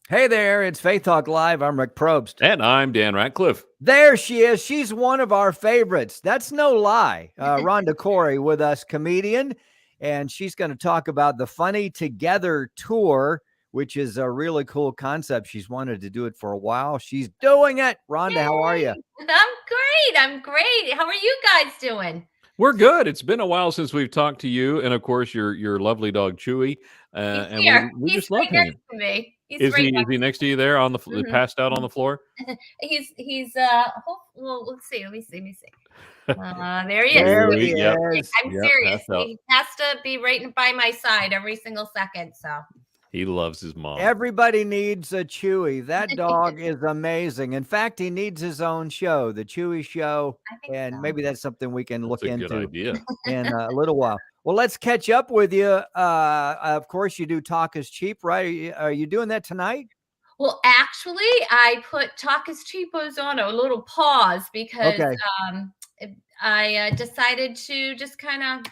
Hey there, it's Faith Talk Live. I'm Rick Probst. And I'm Dan Ratcliffe. There she is. She's one of our favorites. That's no lie. Rhonda Corey with us, comedian, and she's going to talk about the Funny Together tour, which is a really cool concept. She's wanted to do it for a while. She's doing it. Rhonda, Yay. how are you? I'm great. How are you guys doing? We're good. It's been a while since we've talked to you, and of course your lovely dog Chewy. He's And here. we He's just love right him. next to me. Is he next to you there on the passed out on the floor? He's well, let's see. Let me see. There he is. There he Yep. is. I'm Yep, serious. passed out. He has to be right by my side every single second. So He loves his mom. Everybody needs a Chewy. That dog is amazing. In fact, he needs his own show, the Chewy Show, I think and so. maybe that's something we can look That's a into good idea. in a little while. Well, let's catch up with you. Of course, you do Talk is Cheap, right? Are you doing that tonight? Well, actually, I put Talk is Cheapos on a little pause because Okay. I decided to just kind of,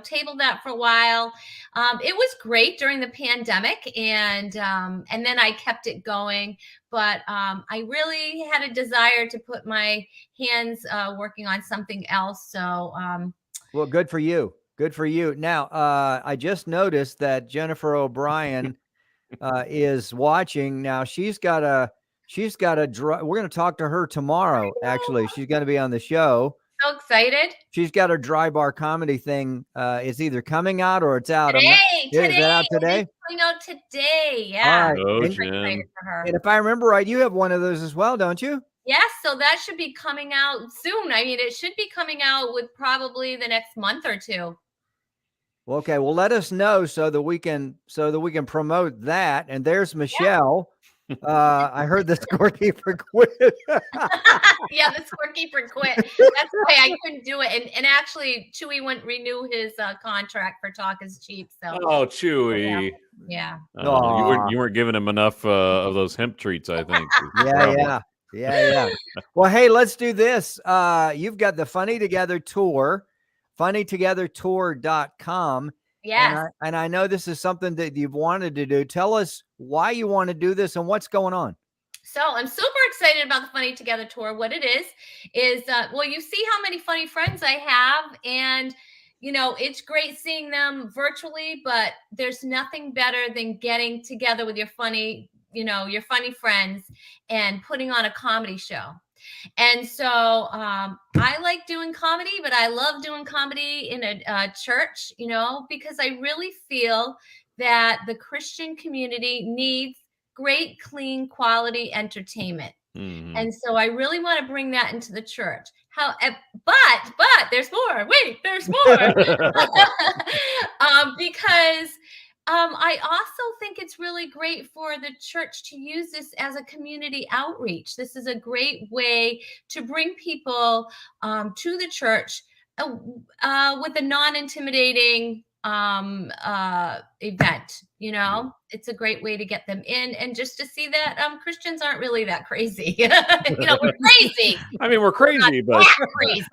table that for a while. It was great during the pandemic, and then I kept it going. But I really had a desire to put my hands working on something else. So, well, good for you. Good for you. Now, I just noticed that Jennifer O'Brien is watching. Now, she's got a we're going to talk to her tomorrow. Actually, she's going to be on the show. So excited. She's got her dry bar comedy thing. It's either coming out or it's out. Today. Is it out today? It's coming out today. Yeah. All right. Oh, And, Jen. For her. and if I remember right, you have one of those as well, don't you? Yes, so that should be coming out soon. I mean, it should be coming out with probably the next month or two. Okay, well, let us know so that we can promote that. And there's Michelle. I heard the scorekeeper quit. Yeah, the scorekeeper quit. That's why I couldn't do it. And actually, Chewy wouldn't renew his contract for Talk is Cheap. So Oh, Chewy. yeah. You weren't giving him enough of those hemp treats, I think. Yeah. Well, hey, let's do this. You've got the Funny Together tour, funnytogethertour.com. Yes. And I know this is something that you've wanted to do. Tell us why you want to do this and what's going on. So I'm super excited about the Funny Together tour. What it is, well, you see how many funny friends I have, and it's great seeing them virtually, but there's nothing better than getting together with your funny friends and putting on a comedy show. And so I like doing comedy, but I love doing comedy in a church, because I really feel that the Christian community needs great, clean, quality entertainment. Mm-hmm. And so I really want to bring that into the church. But there's more. Wait, there's more. Because I also think it's really great for the church to use this as a community outreach. This is a great way to bring people to the church with a non-intimidating event. It's a great way to get them in and just to see that Christians aren't really that crazy. We're crazy. I mean, we're crazy, but crazy,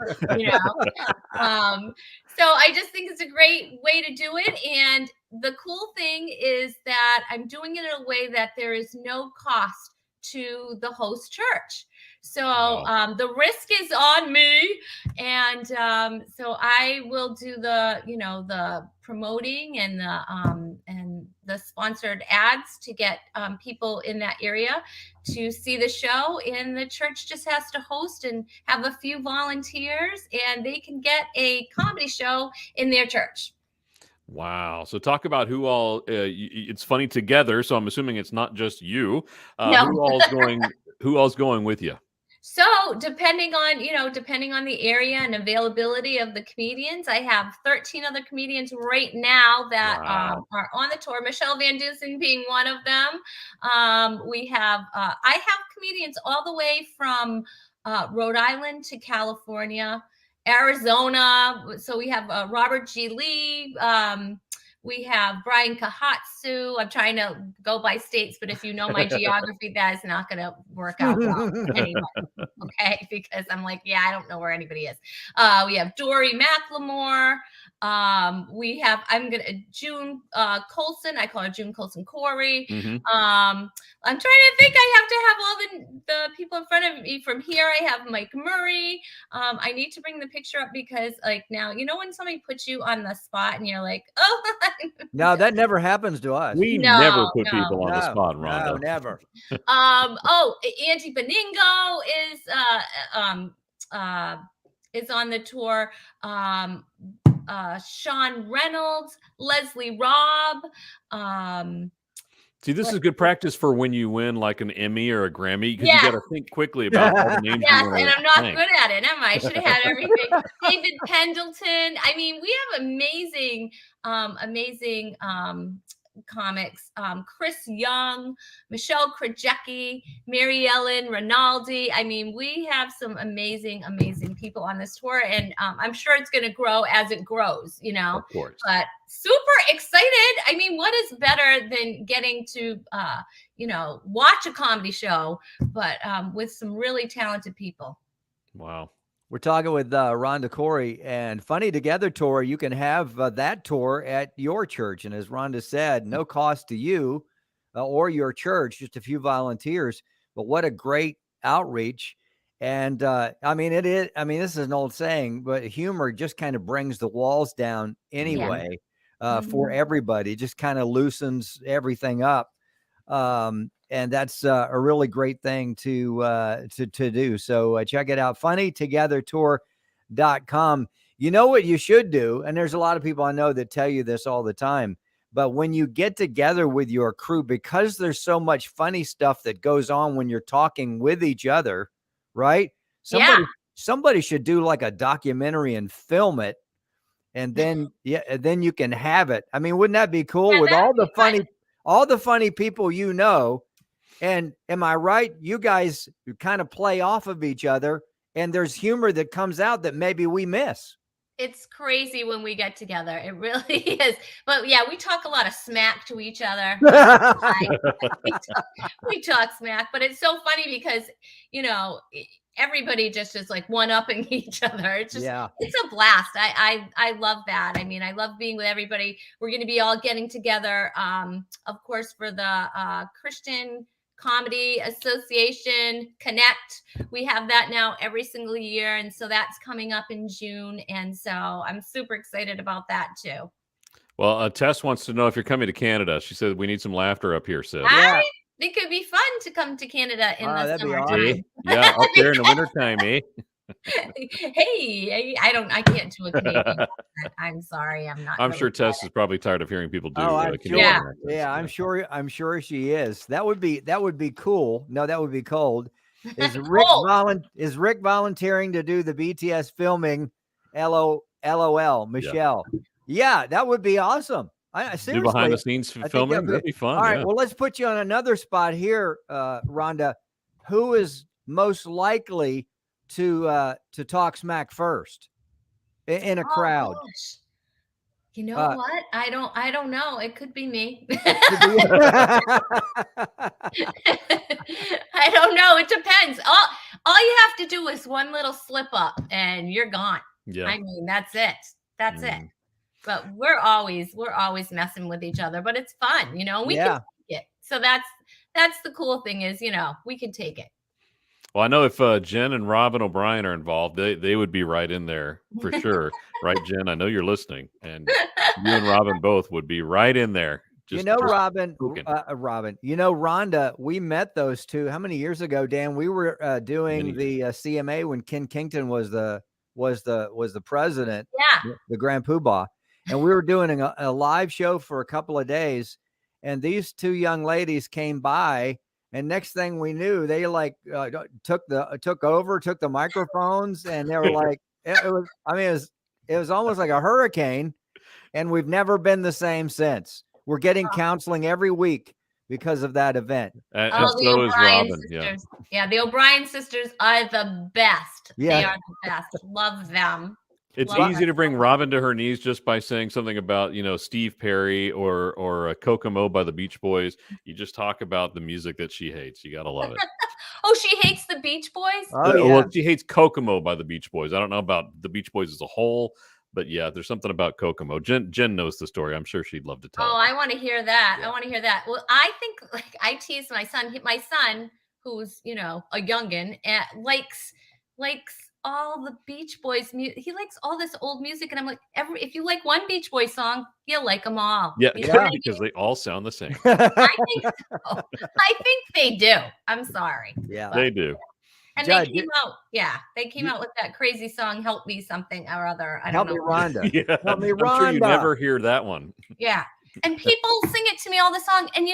so I just think it's a great way to do it. And the cool thing is that I'm doing it in a way that there is no cost to the host church. So the risk is on me, and so I will do the promoting and the sponsored ads to get people in that area to see the show. And the church just has to host and have a few volunteers, and they can get a comedy show in their church. Wow. So talk about who all it's Funny Together. So I'm assuming it's not just you. No. Who all's going with you? So depending on the area and availability of the comedians, I have 13 other comedians right now that are on the tour. Michelle Van Dusen being one of them. I have comedians all the way from Rhode Island to California, Arizona. So we have Robert G. Lee. We have Brian Kahatsu. I'm trying to go by states, but if you know my geography, that is not going to work out well anyway. Okay, because I'm like, I don't know where anybody is. We have Dory McLemore. June Colson. I call her June Colson Corey. Mm-hmm. I'm trying to think. I have to have all the people in front of me from here. I have Mike Murray. I need to bring the picture up because like now, you know, when somebody puts you on the spot and you're like, oh, No, that never happens to us. We never put people on the spot, Rhonda. No, never. Angie Beningo is on the tour. Sean Reynolds, Leslie Robb. See, this is good practice for when you win like an Emmy or a Grammy, because you got to think quickly about all the names. Yes, and I'm not good at it, am I? I should have had everything. David Pendleton. I mean, we have amazing comics. Chris Young, Michelle Krajewski, Mary Ellen Rinaldi. I mean, we have some amazing people on this tour, and I'm sure it's going to grow as it grows, you know. Of course. But super excited. I mean, what is better than getting to, watch a comedy show, but with some really talented people. Wow. We're talking with Rhonda Corey, and Funny Together Tour. You can have that tour at your church. And as Rhonda said, no cost to you or your church, just a few volunteers. But what a great outreach. And this is an old saying, but humor just kind of brings the walls down anyway for everybody. Just kind of loosens everything up. And that's a really great thing to do. So check it out, funnytogethertour.com. You know what you should do, and there's a lot of people I know that tell you this all the time, but when you get together with your crew, because there's so much funny stuff that goes on when you're talking with each other, right? Somebody should do like a documentary and film it, and then then you can have it. I mean, wouldn't that be cool with all the funny people you know? And am I right? You guys kind of play off of each other, and there's humor that comes out that maybe we miss. It's crazy when we get together. It really is. But yeah, we talk a lot of smack to each other. we talk smack, but it's so funny because, you know, everybody just is like one-upping each other. It's just, it's a blast. I love that. I mean, I love being with everybody. We're going to be all getting together, of course, for the Christian Comedy Association Connect. We have that now every single year, and so that's coming up in June, and so I'm super excited about that too. Well, Tess wants to know if you're coming to Canada. She said we need some laughter up here, Sid. It could be fun to come to Canada in the summertime. Yeah, up there in the wintertime, eh? Hey, I can't do a Canadian accent. I'm sorry, I'm not. I'm sure Tess is probably tired of hearing people do. I'm sure she is. That would be cool. No, that would be cold. Is Rick volunteering to do the BTS filming? LOL, Michelle. Yeah, that would be awesome. Seriously, do behind the scenes filming. That'd be fun. All right, well, let's put you on another spot here, Rhonda. Who is most likely to talk smack first in a crowd? Gosh. You know what? I don't know. It could be me. I don't know. It depends. All you have to do is one little slip up and you're gone. Yeah. I mean, that's it. That's it. But we're always messing with each other, but it's fun, you know. We can take it. So that's the cool thing is, you know, we can take it. Well, I know if Jen and Robin O'Brien are involved, they would be right in there for sure. Right, Jen? I know you're listening. And you and Robin both would be right in there. Robin, you know, Rhonda, we met those two. How many years ago, Dan? We were doing the CMA when Ken Kington was the president, the Grand Poobah. And we were doing a live show for a couple of days. And these two young ladies came by. And next thing we knew, they like took the microphones, and they were like, it was almost like a hurricane, and we've never been the same since. We're getting counseling every week because of that event. And so is Robin. Yeah, the O'Brien sisters are the best. Yeah. They are the best. Love them. It's easy to bring Robin to her knees just by saying something about, you know, Steve Perry or Kokomo by the Beach Boys. You just talk about the music that she hates. You got to love it. Oh, she hates the Beach Boys? Well, she hates Kokomo by the Beach Boys. I don't know about the Beach Boys as a whole, But yeah, there's something about Kokomo. Jen knows the story. I'm sure she'd love to tell. Oh, I want to hear that. Yeah. I want to hear that. Well, I think like I tease my son. My son, who's a youngin, likes all the Beach Boys music. He likes all this old music, and I'm like, if you like one Beach Boys song, you'll like them all. Yeah, You know what I mean? because they all sound the same. I think so. I think they do. I'm sorry. Yeah, They do. And Judd, they came out with that crazy song, Help Me Something or other. I Help don't me, know. Rhonda. Yeah, Help me, I'm sure you Rhonda. never hear that one. Yeah. And people sing it to me all the song. And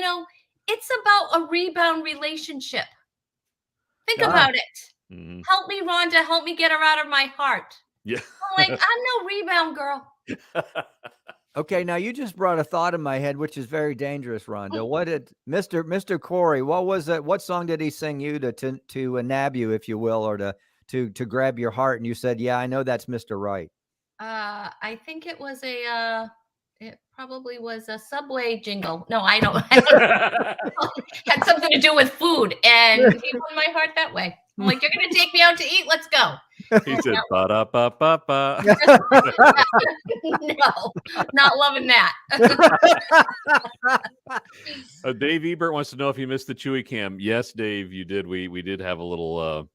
it's about a rebound relationship. Think about it. Mhm. Help me, Rhonda. Help me get her out of my heart. Yeah. I'm like, I'm no rebound girl. Okay, now you just brought a thought in my head, which is very dangerous, Rhonda. What did Mr. Corey? What was it? What song did he sing you to nab you, if you will, or to grab your heart? And you said, "Yeah, I know that's Mr. Right." I think it was it probably was a Subway jingle. No, I don't. Had something to do with food, and he won my heart that way. I'm like, you're gonna take me out to eat? Let's go. He said, "Ba-da-ba-ba-ba." No, not loving that. Dave Ebert wants to know if you missed the Chewy cam. Yes, Dave, you did. We did have a little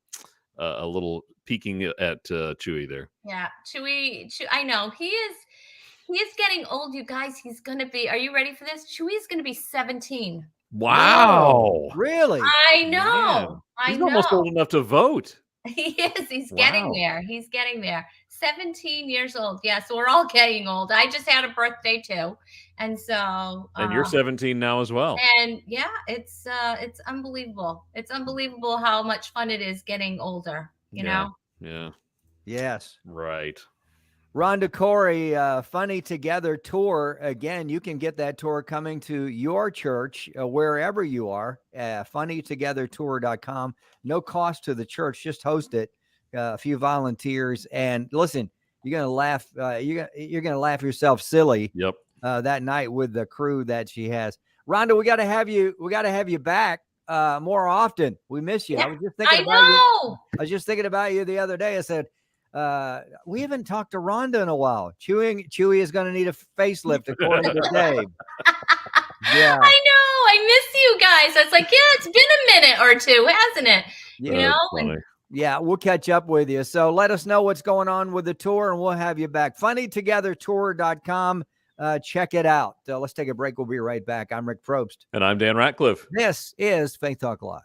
peeking at Chewy there. Yeah, Chewy. I know he is getting old, you guys. He's gonna be. Are you ready for this? Chewy's gonna be 17. Wow, Really? I know. Man. I He's know. almost old enough to vote. He is. He's Wow. getting there. He's getting there. 17 years old. Yeah, so we're all getting old. I just had a birthday too. And so And you're 17 now as well. And yeah, it's unbelievable. It's unbelievable how much fun it is getting older, you know? Yeah. Yes. Right. Rhonda Corey, Funny Together tour. Again, you can get that tour coming to your church, wherever you are, funnytogethertour.com. No cost to the church, just host it. A few volunteers, and listen, you're gonna laugh. You're gonna laugh yourself silly. Yep. That night with the crew that she has. Rhonda, we got to have you. We got to have you back more often. We miss you. Yeah, I was just thinking about you. I was just thinking about you the other day. I said, we haven't talked to Rhonda in a while. Chewy is going to need a facelift, according to Dave. Yeah, I know. I miss you guys. It's like, yeah, it's been a minute or two, hasn't it? Yeah. Yeah, we'll catch up with you. So let us know what's going on with the tour, and we'll have you back. funnytogethertour.com. Check it out. Let's take a break. We'll be right back. I'm Rick Probst. And I'm Dan Ratcliffe. This is Faith Talk Live.